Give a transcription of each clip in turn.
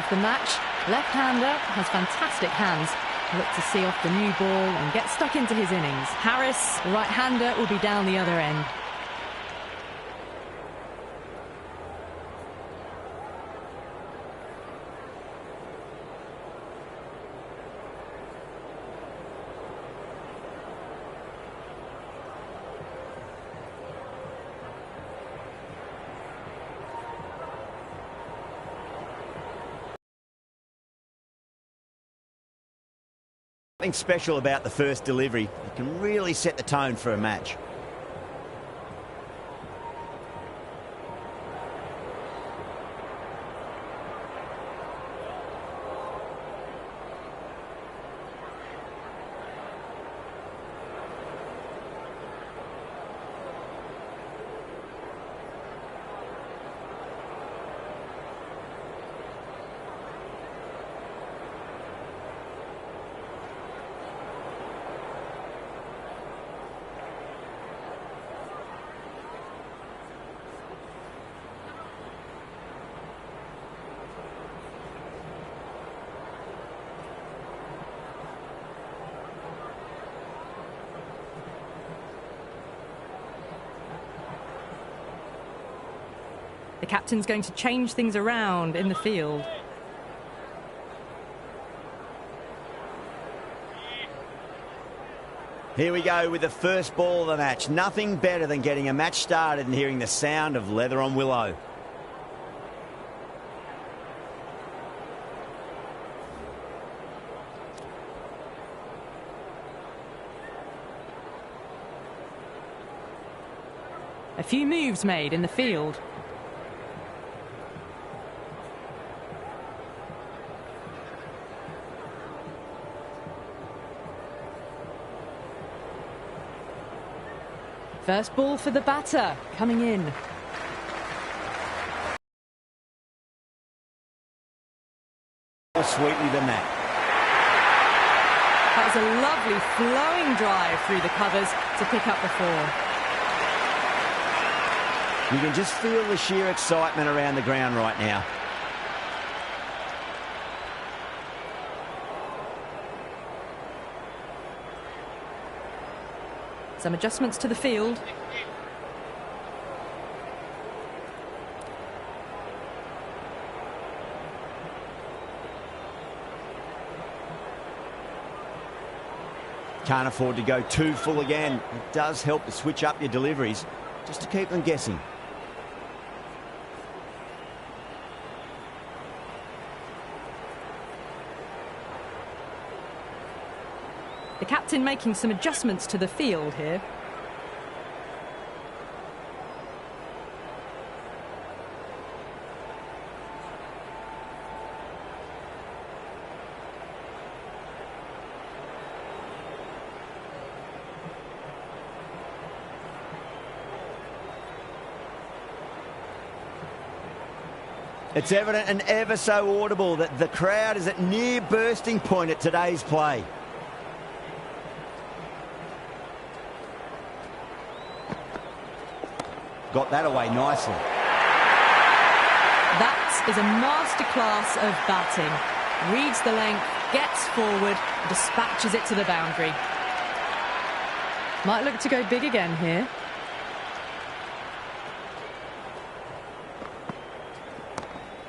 of the match. Left-hander has fantastic hands. Look to see off the new ball and get stuck into his innings. Harris, the right-hander, will be down the other end. Something special about the first delivery. It can really set the tone for a match. The captain's going to change things around in the field. Here we go with the first ball of the match. Nothing better than getting a match started and hearing the sound of leather on willow. A few moves made in the field. First ball for the batter, coming in. More sweetly than that. That was a lovely flowing drive through the covers to pick up the 4. You can just feel the sheer excitement around the ground right now. Some adjustments to the field. Can't afford to go too full again. It does help to switch up your deliveries just to keep them guessing. The captain making some adjustments to the field here. It's evident and ever so audible that the crowd is at near bursting point at today's play. Got that away nicely. That is a masterclass of batting. Reads the length, gets forward, dispatches it to the boundary. Might look to go big again here.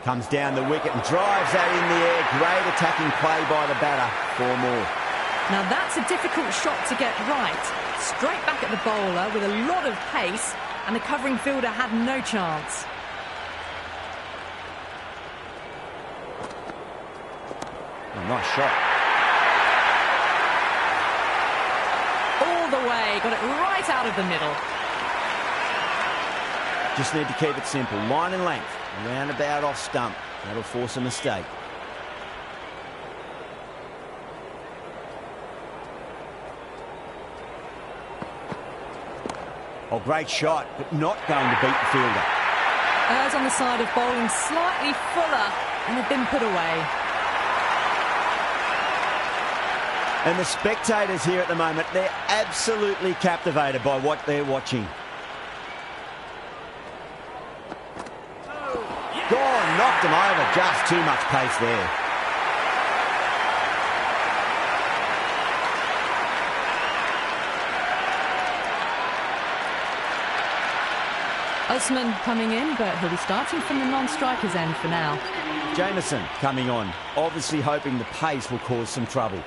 Comes down the wicket and drives that in the air. Great attacking play by the batter. 4 more. Now that's a difficult shot to get right. Straight back at the bowler with a lot of pace, and the covering fielder had no chance. Oh, nice shot. All the way, got it right out of the middle. Just need to keep it simple. Line and length. Roundabout off stump. That'll force a mistake. Oh, great shot, but not going to beat the fielder. Errs on the side of bowling slightly fuller and had been put away. And the spectators here at the moment, they're absolutely captivated by what they're watching. Gone, knocked knocked him over. Just too much pace there. Usman coming in, but he'll be starting from the non-striker's end for now. Jameson coming on, obviously hoping the pace will cause some trouble.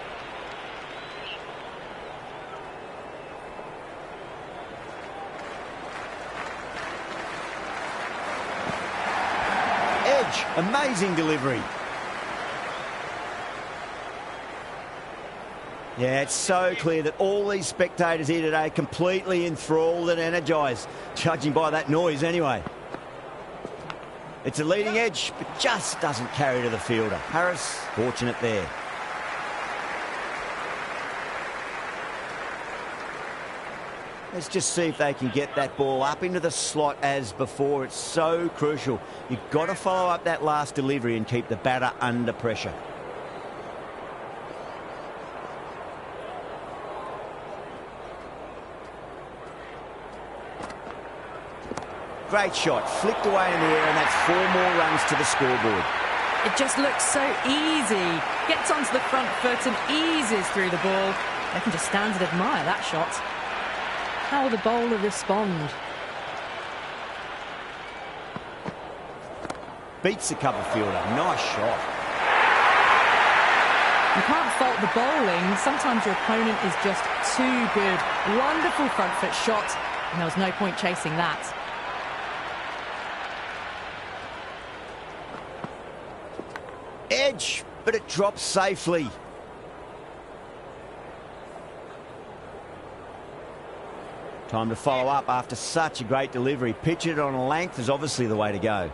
Edge, amazing delivery. Yeah, it's so clear that all these spectators here today are completely enthralled and energised, judging by that noise anyway. It's a leading edge, but just doesn't carry to the fielder. Harris, fortunate there. Let's just see if they can get that ball up into the slot as before. It's so crucial. You've got to follow up that last delivery and keep the batter under pressure. Great shot, flicked away in the air, and that's 4 more runs to the scoreboard. It just looks so easy. Gets onto the front foot and eases through the ball. They can just stand and admire that shot. How will the bowler respond? Beats the cover fielder. Nice shot. You can't fault the bowling. Sometimes your opponent is just too good. Wonderful front foot shot, and there was no point chasing that. Edge, but it drops safely. Time to follow up after such a great delivery. Pitch it on a length is obviously the way to go.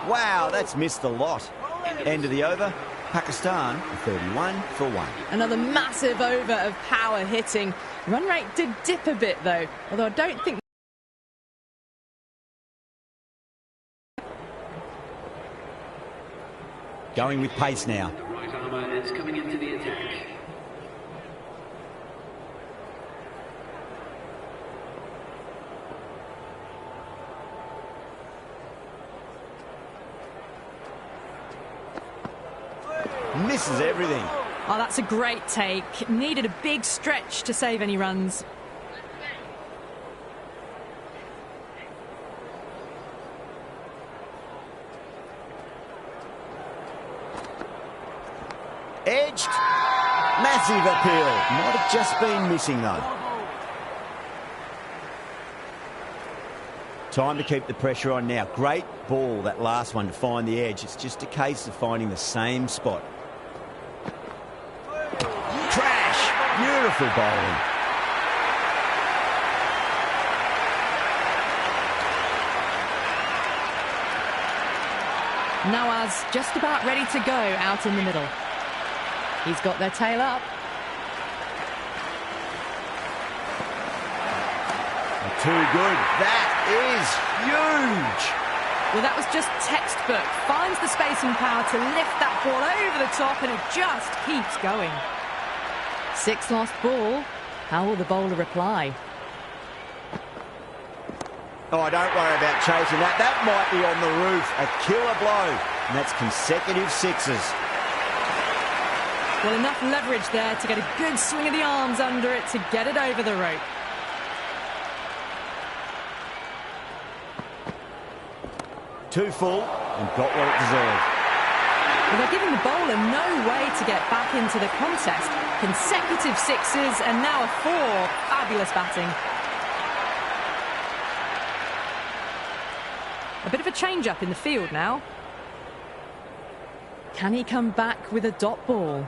Wow, that's missed a lot. End of the over. Pakistan 31 for 1. Another massive over of power hitting. Run rate did dip a bit though, although I don't think. Going with pace now. The right armour is coming into the attack. Misses everything. Oh, that's a great take. Needed a big stretch to save any runs. Edged. Massive appeal. Might have just been missing though. Time to keep the pressure on now. Great ball, that last one, to find the edge. It's just a case of finding the same spot. Crash! Beautiful bowling. Nawaz just about ready to go out in the middle. He's got their tail up. Too good. That is huge. Well, that was just textbook. Finds the space and power to lift that ball over the top, and it just keeps going. 6 lost ball. How will the bowler reply? Oh, don't worry about chasing that. That might be on the roof. A killer blow. And that's consecutive 6s. Well, enough leverage there to get a good swing of the arms under it to get it over the rope. Too full and got what it deserved. Well, they're giving the bowler no way to get back into the contest. Consecutive 6s and now a 4. Fabulous batting. A bit of a change-up in the field now. Can he come back with a dot ball?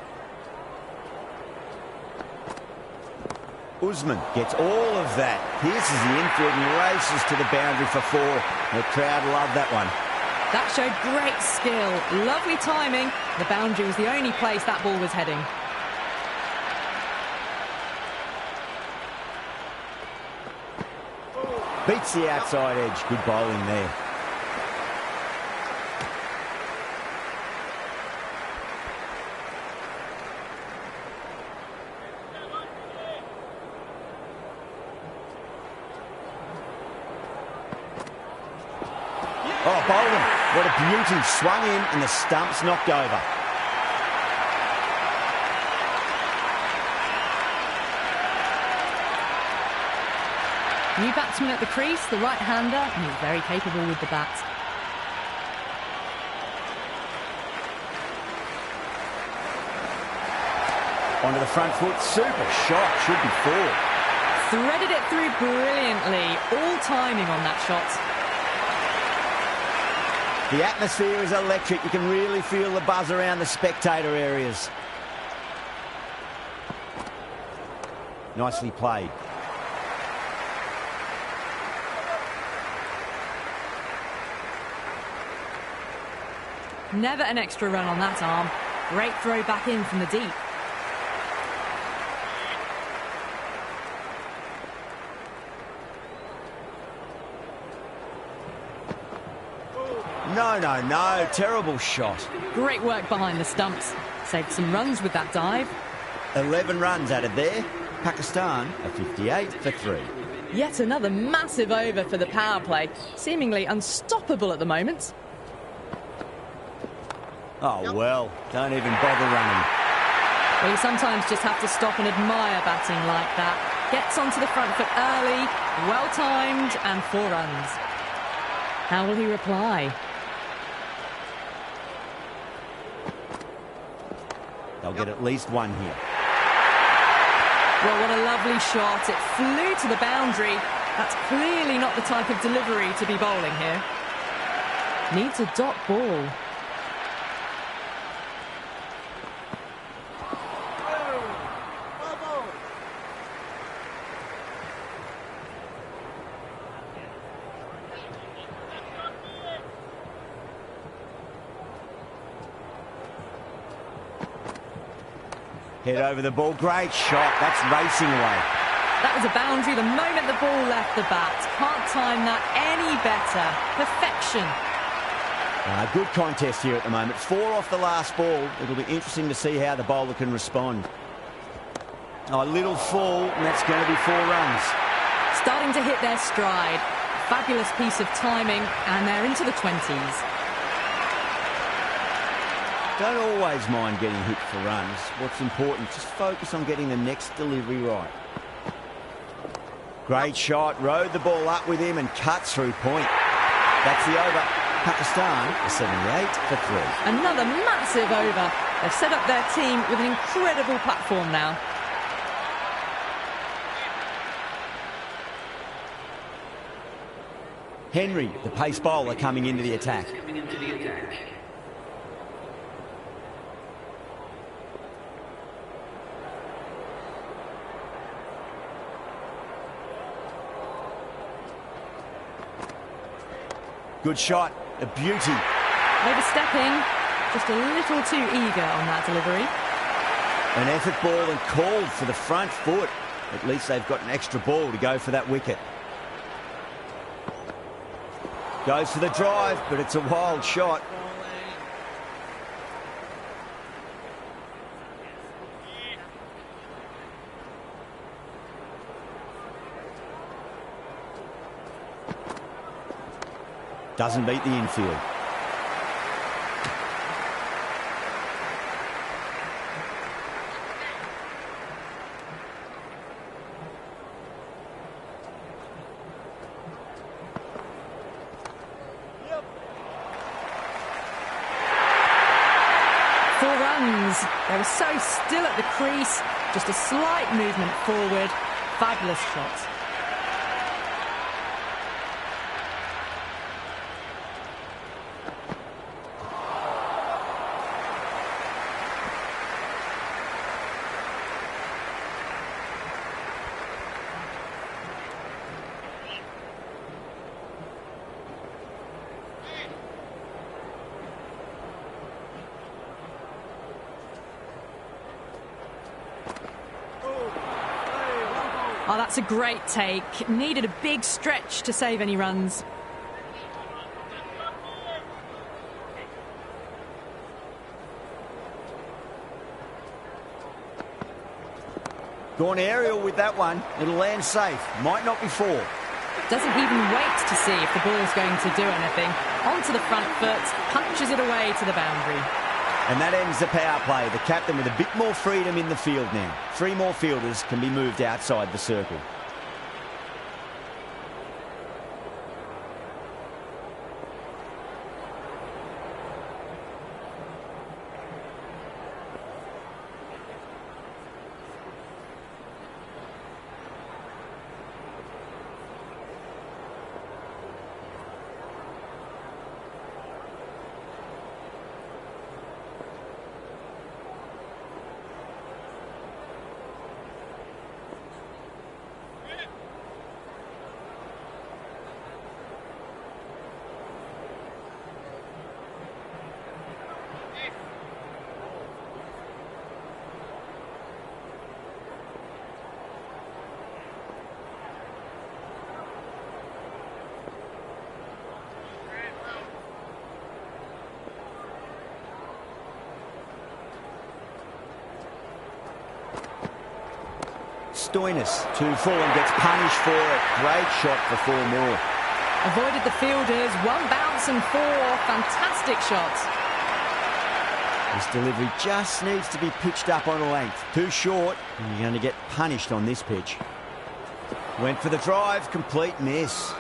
Usman gets all of that. Pierces the infield and races to the boundary for 4. The crowd love that one. That showed great skill. Lovely timing. The boundary was the only place that ball was heading. Beats the outside edge. Good bowling there. a beauty. Swung in and the stump's knocked over. New batsman at the crease, the right-hander, and he's very capable with the bat. Onto the front foot. Super shot. Should be four. Threaded it through brilliantly. All timing on that shot. The atmosphere is electric. You can really feel the buzz around the spectator areas. Nicely played. Never an extra run on that arm. Great throw back in from the deep. No. Terrible shot. Great work behind the stumps. Saved some runs with that dive. 11 runs added there. Pakistan are 58 for 3. Yet another massive over for the power play. Seemingly unstoppable at the moment. Oh, well, don't even bother running. Well, you sometimes just have to stop and admire batting like that. Gets onto the front foot early, well-timed, and 4 runs. How will he reply? They'll get at least one here. Well, what a lovely shot. It flew to the boundary. That's clearly not the type of delivery to be bowling here. Needs a dot ball. Head over the ball. Great shot. That's racing away. That was a boundary the moment the ball left the bat. Can't time that any better. Perfection. Good contest here at the moment. 4 off the last ball. It'll be interesting to see how the bowler can respond. A little fall, and that's going to be 4 runs. Starting to hit their stride. Fabulous piece of timing, and they're into the 20s. Don't always mind getting hit for runs. What's important, just focus on getting the next delivery right. Great shot, rode the ball up with him and cut through point. That's the over. Pakistan are 78 for 3. Another massive over. They've set up their team with an incredible platform now. Henry, the pace bowler, coming into the attack. Good shot, a beauty. Overstepping, just a little too eager on that delivery. An effort ball and called for the front foot. At least they've got an extra ball to go for that wicket. Goes for the drive, but it's a wild shot. Doesn't beat the infield. They were so still at the crease, just a slight movement forward. Fabulous shot. Oh, that's a great take. Needed a big stretch to save any runs. Gone aerial with that one. It'll land safe. Might not be 4. Doesn't even wait to see if the ball's going to do anything. onto the front foot, punches it away to the boundary. And that ends the power play. The captain with a bit more freedom in the field now. 3 more fielders can be moved outside the circle. Stoinis to full and gets punished for it. Great shot for 4 more. Avoided the fielders, 1 bounce and 4. Fantastic shot. This delivery just needs to be pitched up on a length. Too short, and you're going to get punished on this pitch. Went for the drive, complete miss.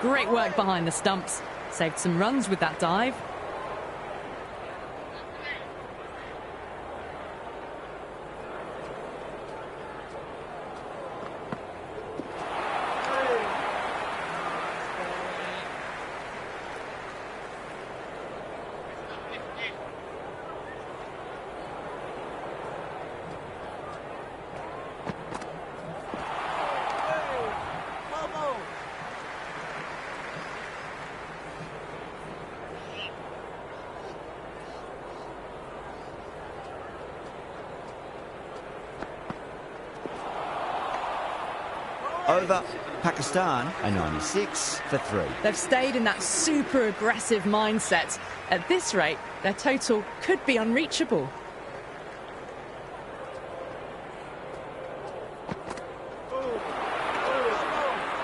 Great work behind the stumps. Saved some runs with that dive. Over Pakistan, a 96 for 3. They've stayed in that super aggressive mindset. At this rate, their total could be unreachable.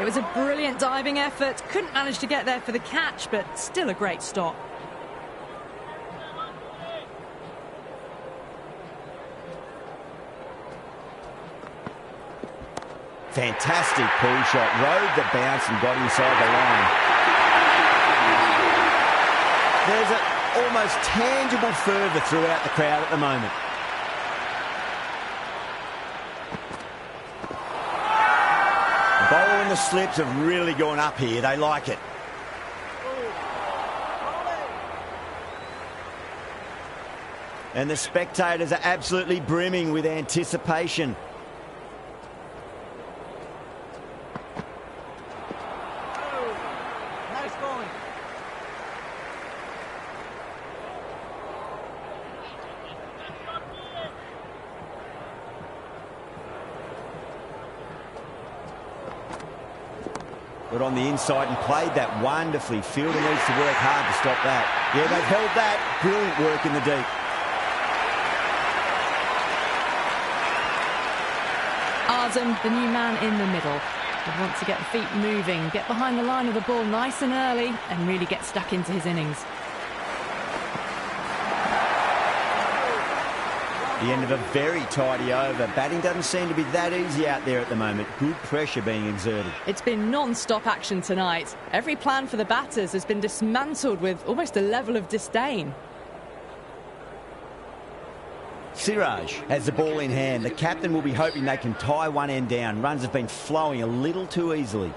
It was a brilliant diving effort. Couldn't manage to get there for the catch, but still a great stop. Fantastic pull shot. Rode the bounce and got inside the line. There's an almost tangible fervour throughout the crowd at the moment. The bowler and the slips have really gone up here. They like it. And the spectators are absolutely brimming with anticipation. Got on the inside and played that wonderfully. Fielder needs to work hard to stop that. Yeah, they've held that. Brilliant work in the deep. Azam, the new man in the middle. Would want to get the feet moving, get behind the line of the ball nice and early, and really get stuck into his innings. The end of a very tidy over. Batting doesn't seem to be that easy out there at the moment. Good pressure being exerted. It's been non-stop action tonight. Every plan for the batters has been dismantled with almost a level of disdain. Siraj has the ball in hand. The captain will be hoping they can tie one end down. Runs have been flowing a little too easily.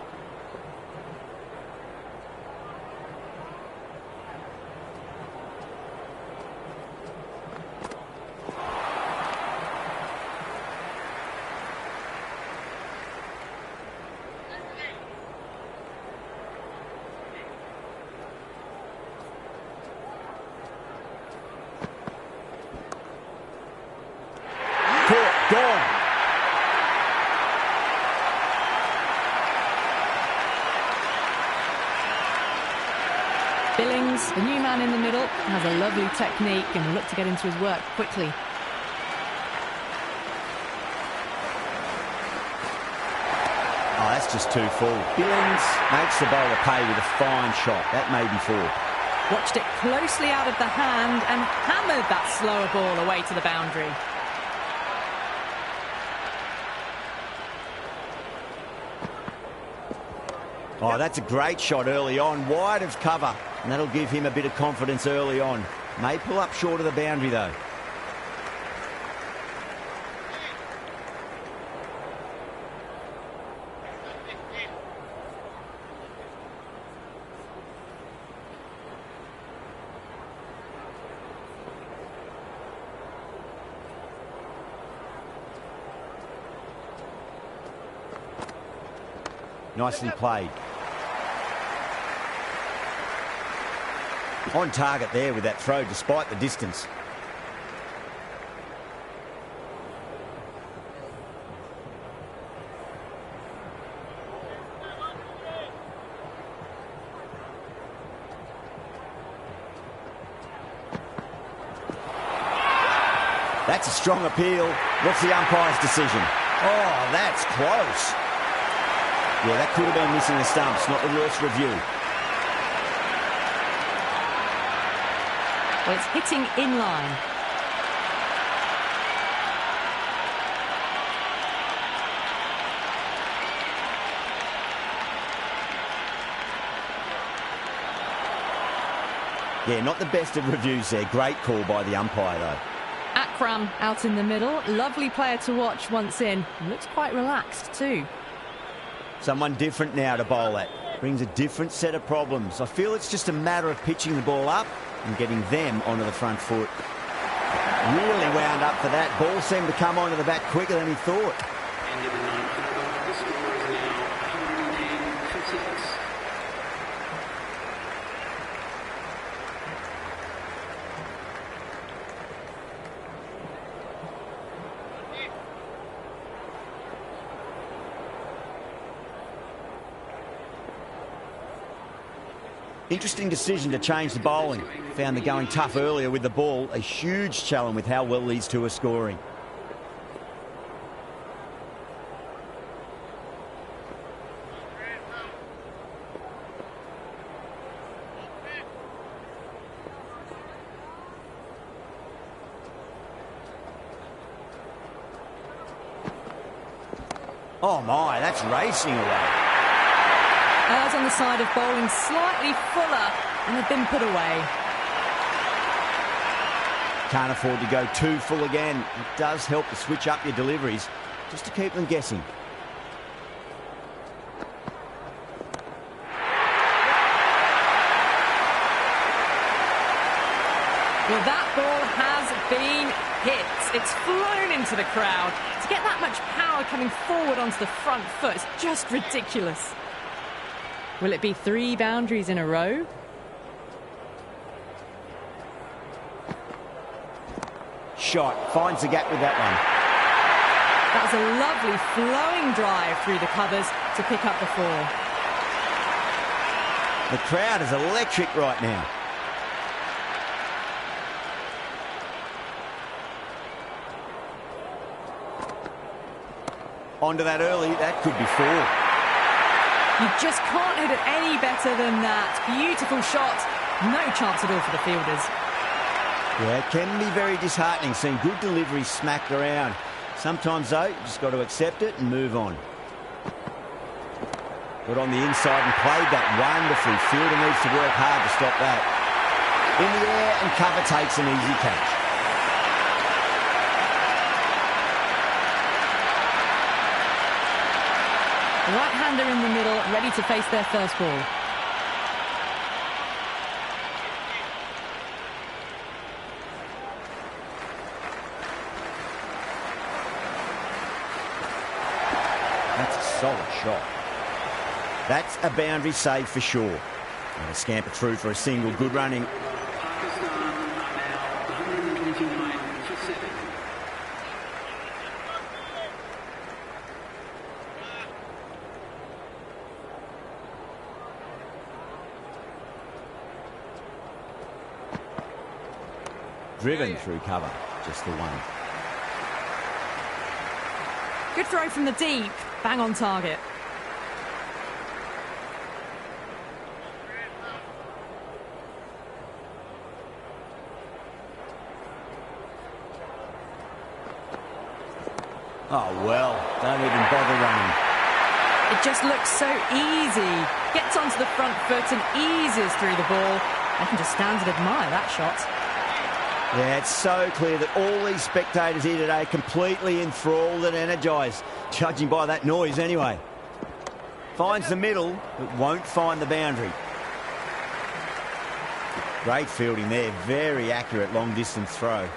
Netherlands, the new man in the middle, has a lovely technique and will look to get into his work quickly. Oh, that's just too full. Billings makes the bowler pay with a fine shot. That may be 4. Watched it closely out of the hand and hammered that slower ball away to the boundary. Oh, that's a great shot early on, wide of cover, and that'll give him a bit of confidence early on. May pull up short of the boundary, though. Nicely played. On target there with that throw, despite the distance. That's a strong appeal. What's the umpire's decision? Oh, that's close. Yeah, that could have been missing the stumps, not the worst review. Well, it's hitting in line. Yeah, not the best of reviews there. Great call by the umpire, though. Akram out in the middle. Lovely player to watch once in. Looks quite relaxed too. Someone different now to bowl at. Brings a different set of problems. I feel it's just a matter of pitching the ball up and getting them onto the front foot. Really wound up for that. Ball seemed to come onto the bat quicker than he thought. End of the ninth over. The score is now 110 for 6. Interesting decision to change the bowling. Found the going tough earlier with the ball. A huge challenge with how well these two are scoring. Oh my, that's racing away. Errs on the side of bowling slightly fuller and have been put away. Can't afford to go too full again. It does help to switch up your deliveries just to keep them guessing. Well, that ball has been hit. It's flown into the crowd. To get that much power coming forward onto the front foot is just ridiculous. Will it be 3 boundaries in a row? Shot. Finds the gap with that one. That was a lovely flowing drive through the covers to pick up the 4. The crowd is electric right now. Onto that early. That could be 4. You just can't hit it any better than that. Beautiful shot. No chance at all for the fielders. Yeah, it can be very disheartening seeing good delivery smacked around. Sometimes, though, you just got to accept it and move on. Got on the inside and played that wonderfully. Fielder needs to work hard to stop that. In the air and cover takes an easy catch. The right-hander in the middle, ready to face their first ball. That's a solid shot. That's a boundary save for sure. And a scamper through for a single. Good running. Pakistan are now 129 for 7. driven through cover. Just the one. Good throw from the deep. Bang on target. Oh, well, don't even bother running. It just looks so easy. Gets onto the front foot and eases through the ball. I can just stand and admire that shot. Yeah, it's so clear that all these spectators here today are completely enthralled and energised, judging by that noise anyway. Finds the middle, but won't find the boundary. Great fielding there, very accurate long-distance throw.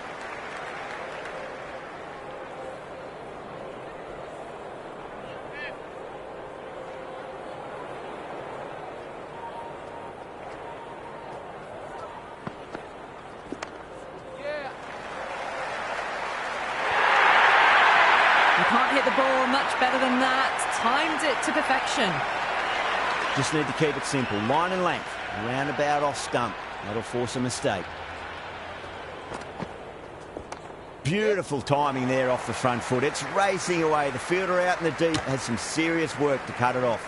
Can't hit the ball much better than that. Timed it to perfection. Just need to keep it simple. Line and length. Roundabout off stump. That'll force a mistake. Beautiful timing there off the front foot. It's racing away. The fielder out in the deep has some serious work to cut it off.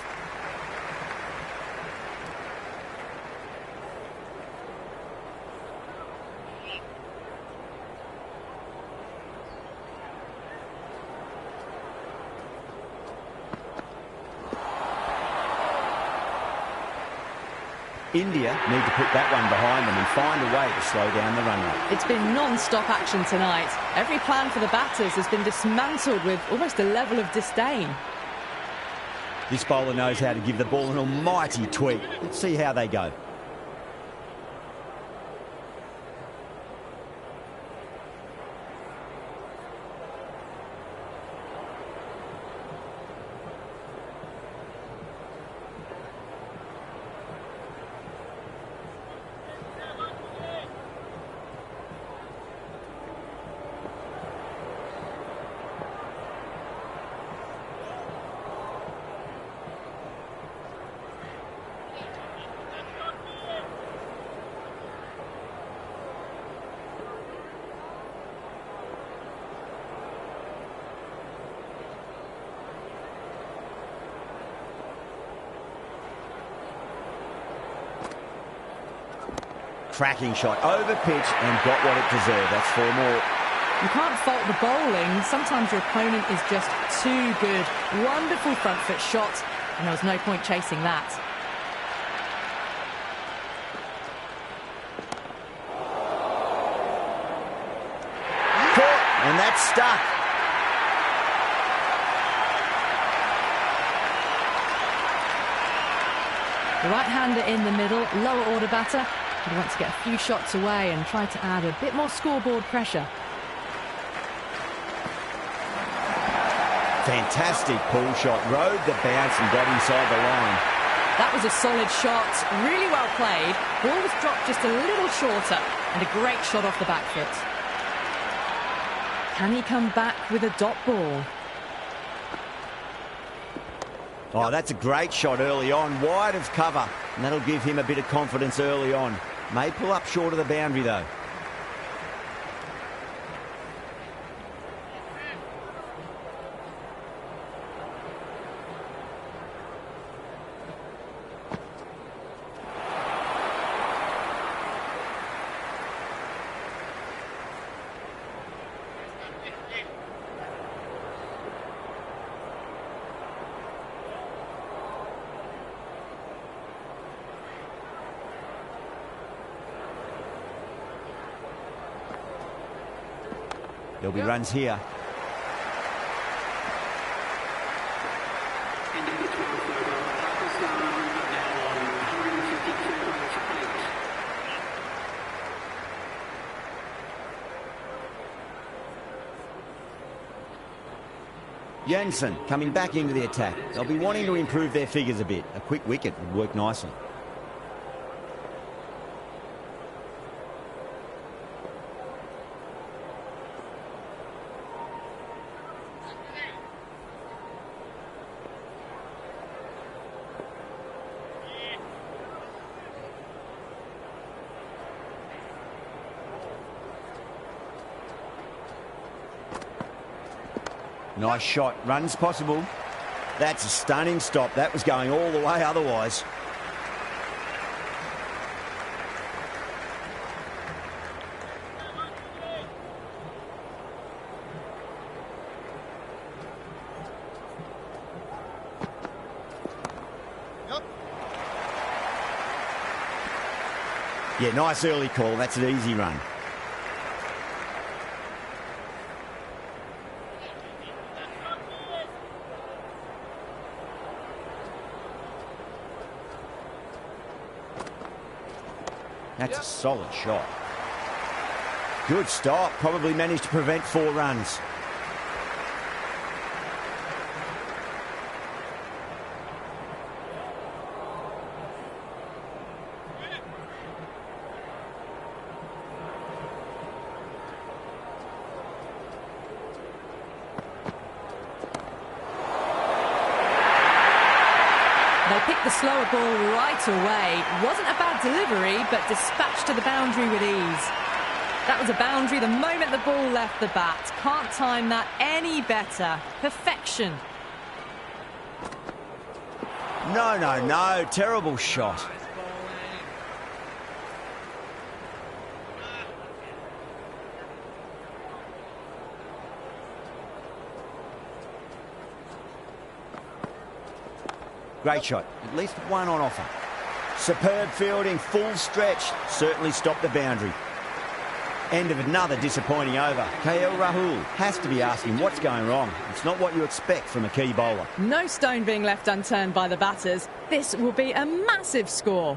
India need to put that one behind them and find a way to slow down the run rate. It's been non-stop action tonight. Every plan for the batters has been dismantled with almost a level of disdain. This bowler knows how to give the ball an almighty tweak. Let's see how they go. Cracking shot, over pitch and got what it deserved. That's 4 more. You can't fault the bowling. Sometimes your opponent is just too good. Wonderful front foot shot, and there was no point chasing that. Caught, and that's stuck. The right-hander in the middle, lower order batter. He wants to get a few shots away and try to add a bit more scoreboard pressure. Fantastic pull shot. Rode the bounce and got inside the line. That was a solid shot. Really well played. Ball was dropped just a little shorter and a great shot off the back foot. Can he come back with a dot ball? Oh, that's a great shot early on. Wide of cover. And that'll give him a bit of confidence early on. May pull up short of the boundary, though. There'll be runs here. End of the 12th over. Pakistan now on 153 runs apiece. Jensen coming back into the attack. They'll be wanting to improve their figures a bit. A quick wicket would work nicely. Nice shot. Runs possible. That's a stunning stop. That was going all the way otherwise. Yeah, nice early call. That's an easy run. That's a solid shot. Good stop. Probably managed to prevent 4 runs. They picked the slower ball right away. Wasn't a bad delivery, but dispatched to the boundary with ease. That was a boundary the moment the ball left the bat. Can't time that any better. Perfection. No, no, no. Terrible shot. Great shot. At least one on offer. Superb fielding, full stretch. Certainly stopped the boundary. End of another disappointing over. KL Rahul has to be asking what's going wrong. It's not what you expect from a key bowler. No stone being left unturned by the batters. This will be a massive score.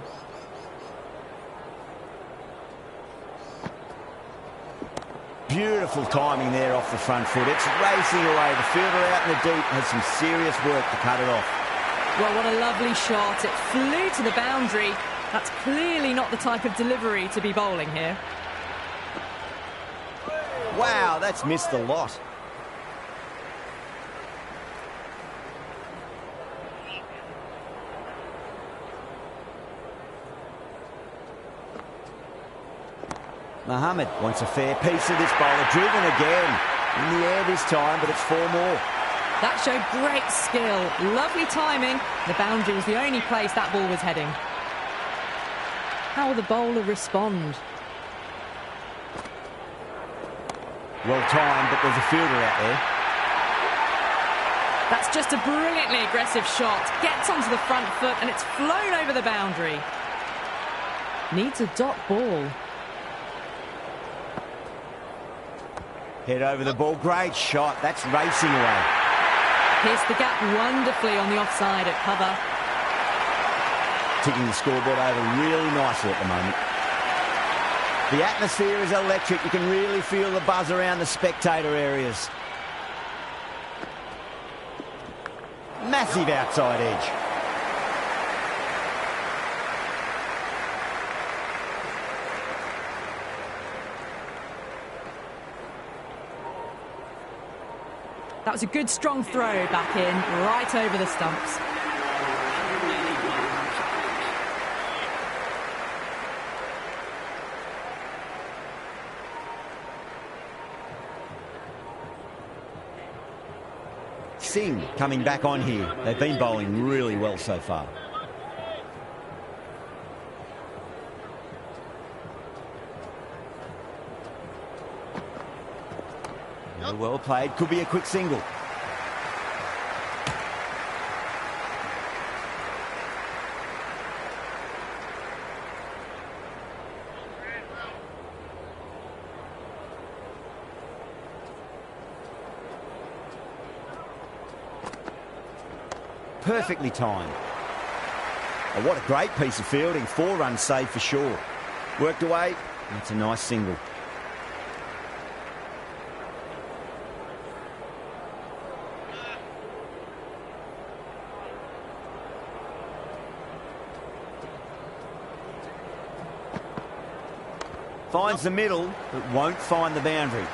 Beautiful timing there off the front foot. It's racing away. The fielder out in the deep has some serious work to cut it off. Well, what a lovely shot. It flew to the boundary. That's clearly not the type of delivery to be bowling here. Wow, that's missed a lot. Mohammed wants a fair piece of this bowler. Driven again. In the air this time, but it's 4 more. That showed great skill. Lovely timing. The boundary was the only place that ball was heading. How will the bowler respond? Well timed, but there's a fielder out there. That's just a brilliantly aggressive shot. Gets onto the front foot and it's flown over the boundary. Needs a dot ball. Head over the ball. Great shot. That's racing away. Pierced the gap wonderfully on the offside at cover. Ticking the scoreboard over really nicely at the moment. The atmosphere is electric. You can really feel the buzz around the spectator areas. Massive outside edge. That was a good strong throw back in, right over the stumps. Singh coming back on here. They've been bowling really well so far. Well played. Could be a quick single. Perfectly timed. Oh, what a great piece of fielding. 4 runs saved for sure. Worked away. That's a nice single. Finds the middle, but won't find the boundary.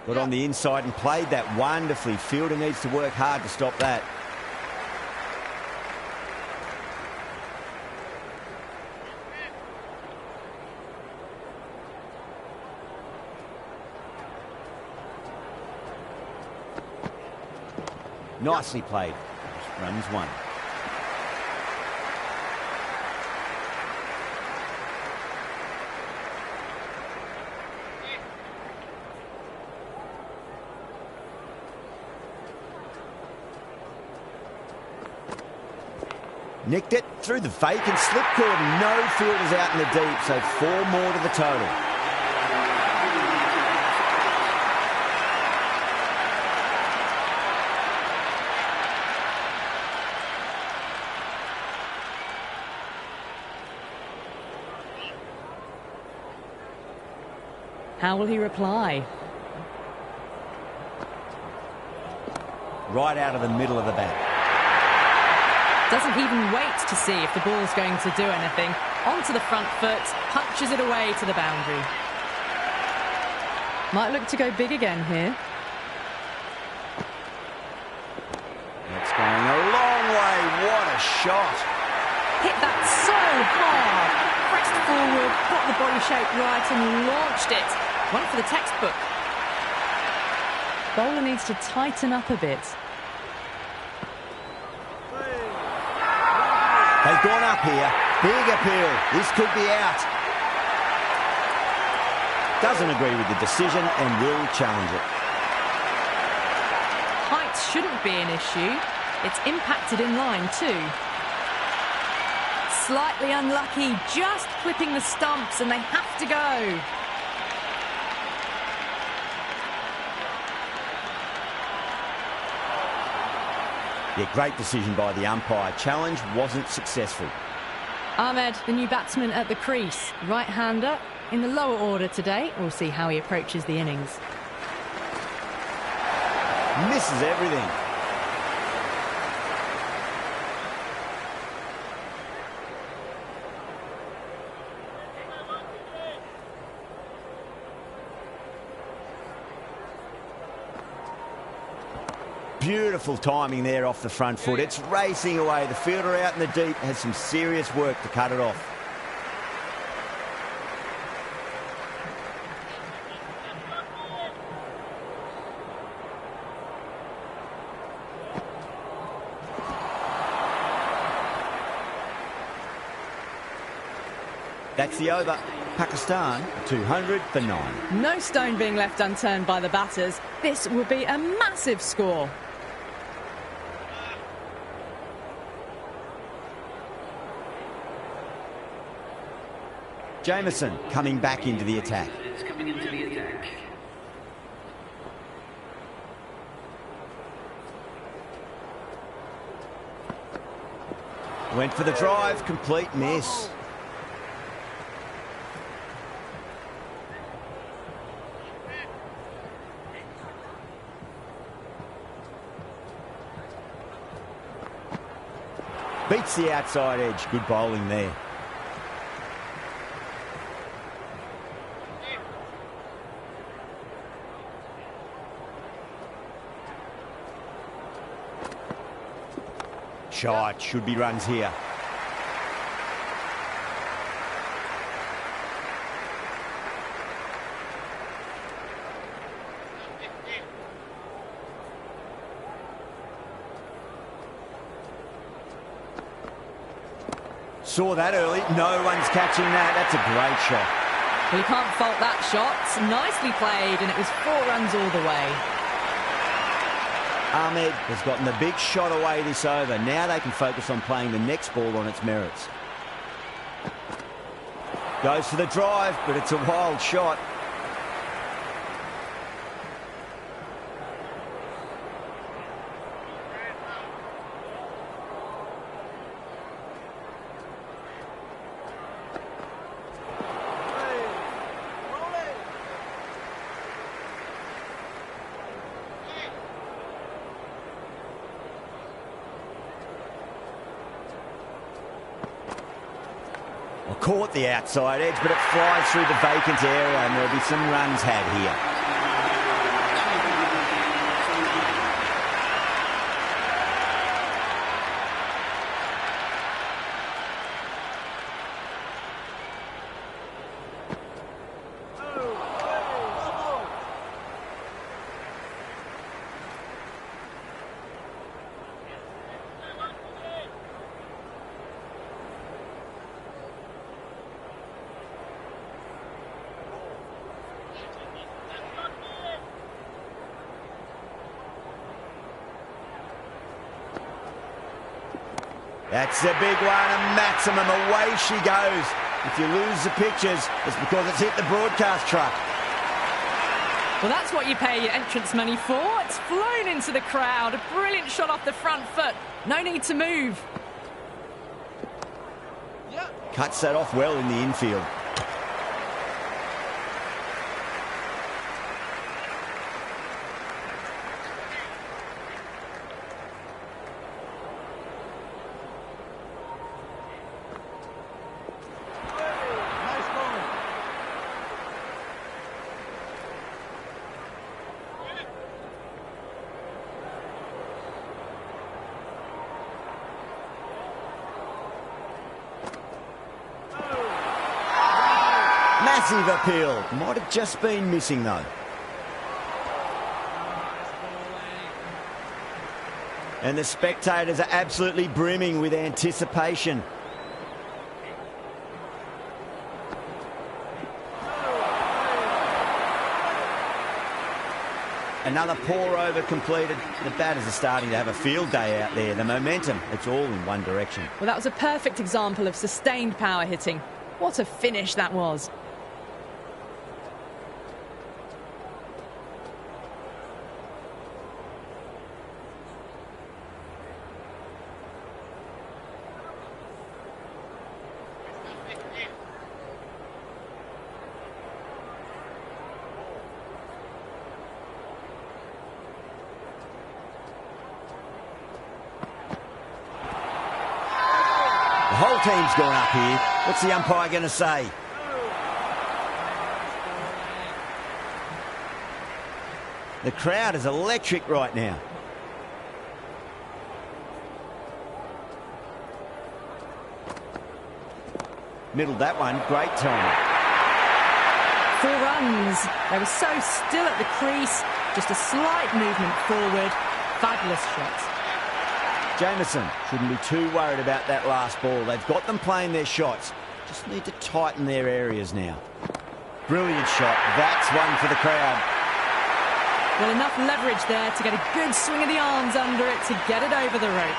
Got on the inside and played that wonderfully. Fielder needs to work hard to stop that. Nicely played. Runs one. Nicked it through the vacant slip cord. No fielders out in the deep, so 4 more to the total. How will he reply? Right out of the middle of the bat. Doesn't even wait to see if the ball's going to do anything. Onto the front foot, punches it away to the boundary. Might look to go big again here. It's going a long way. What a shot. Hit that so hard. Pressed forward, got the body shape right and launched it. One for the textbook. Bowler needs to tighten up a bit. They've gone up here. Big appeal. This could be out. Doesn't agree with the decision and will challenge it. Height shouldn't be an issue. It's impacted in line too. Slightly unlucky, just clipping the stumps, and they have to go. Yeah, great decision by the umpire. Challenge wasn't successful. Ahmed, the new batsman at the crease. Right-hander in the lower order today. We'll see how he approaches the innings. Misses everything. Beautiful timing there off the front foot. It's racing away. The fielder out in the deep has some serious work to cut it off. That's the over. Pakistan 200 for 9. No stone being left unturned by the batters. This will be a massive score. Jamieson coming back into the attack. It's coming into the attack. Went for the drive, complete miss. Beats the outside edge. Good bowling there. Shot. Should be runs here. Saw that early. No one's catching that. That's a great shot. Well, you can't fault that shot. Nicely played, and it was 4 runs all the way. Ahmed has gotten the big shot away this over. Now they can focus on playing the next ball on its merits. Goes for the drive, but it's a wild shot. Caught the outside edge, but it flies through the vacant area, and there'll be some runs had here. That's a big one, a maximum. Away she goes. If you lose the pictures, it's because it's hit the broadcast truck. Well, that's what you pay your entrance money for. It's flown into the crowd. A brilliant shot off the front foot. No need to move. Cuts that off well in the infield. Massive appeal. Might have just been missing, though. And the spectators are absolutely brimming with anticipation. Another pour over completed. The batters are starting to have a field day out there. The momentum, it's all in one direction. Well, that was a perfect example of sustained power hitting. What a finish that was. The whole team's gone up here. What's the umpire going to say? The crowd is electric right now. Middled that one. Great timing. 4 runs. They were so still at the crease. Just a slight movement forward. Fabulous shot. Jamieson shouldn't be too worried about that last ball. They've got them playing their shots. Just need to tighten their areas now. Brilliant shot. That's one for the crowd. Well, enough leverage there to get a good swing of the arms under it to get it over the rope.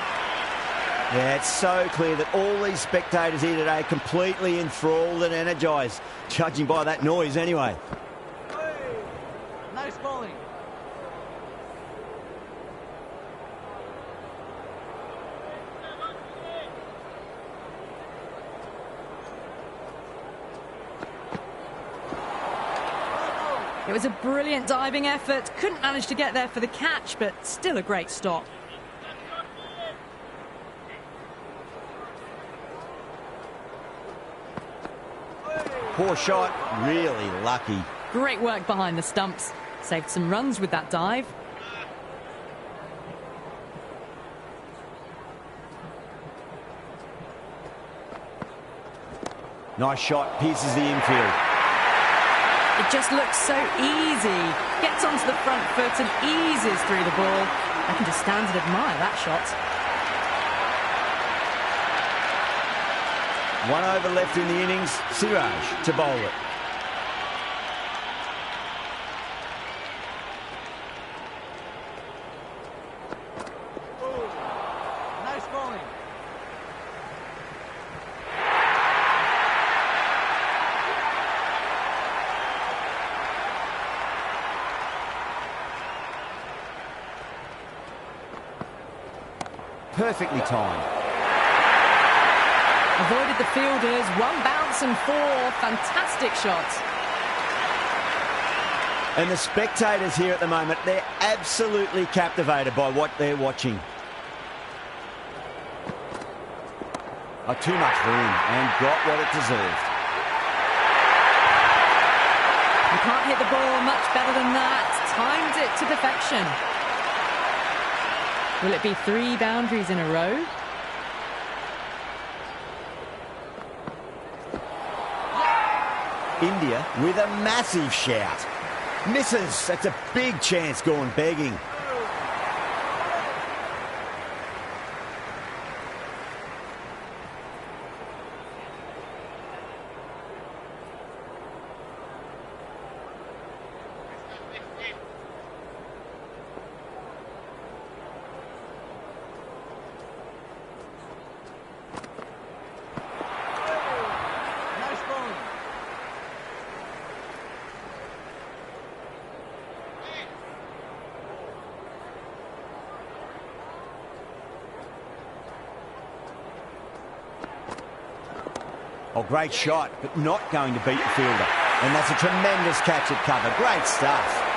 Yeah, it's so clear that all these spectators here today are completely enthralled and energised, judging by that noise anyway. Nice bowling. It was a brilliant diving effort. Couldn't manage to get there for the catch, but still a great stop. Poor shot, really lucky. Great work behind the stumps. Saved some runs with that dive. Nice shot, pierces the infield. It just looks so easy. Gets onto the front foot and eases through the ball. I can just stand and admire that shot. 1 over left in the innings. Siraj to bowl it. Nice bowling. Perfectly timed. Avoided the fielders. 1 bounce and 4. Fantastic shots. And the spectators here at the moment, they're absolutely captivated by what they're watching. Oh, too much room and got what it deserved. You can't hit the ball much better than that. Timed it to perfection. Will it be 3 boundaries in a row? India with a massive shout. Misses. That's a big chance gone begging. Oh, great shot, but not going to beat the fielder. And that's a tremendous catch at cover. Great stuff.